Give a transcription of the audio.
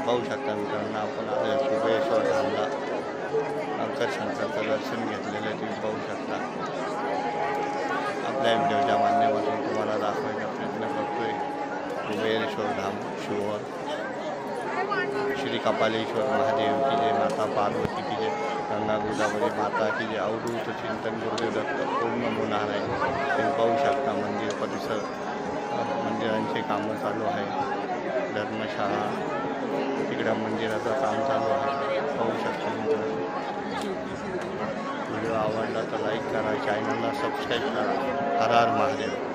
पाहू शकता मित्रांनो, आपण आलो कुबेश्वर धामला अंकर शंकरचं दर्शन घेतलेलं तुम्ही पाहू शकता। आपल्या व्हिडिओच्या माध्यमातून तुम्हाला दाखवायचा प्रयत्न करतोय कुबेश्वर धाम शिवर श्री कपालेश्वर महादेव की जय, माता पार्वती की जय, गंगा गोदावरी माता की जय, अवधूत चिंतन गुरुदेव दत्त, ओम नमो नारायण। तुम्ही पाहू शकता मंदिर परिसर, मंदिरांचे कामं चालू आहे, धर्मशाळा तिकडं मंदिराचं काम चालू आहे, पाहू शकता मित्रांनो। व्हिडिओ आवडला तर लाईक करा, चॅनलला सबस्क्राईब करा। हर हर महादेव।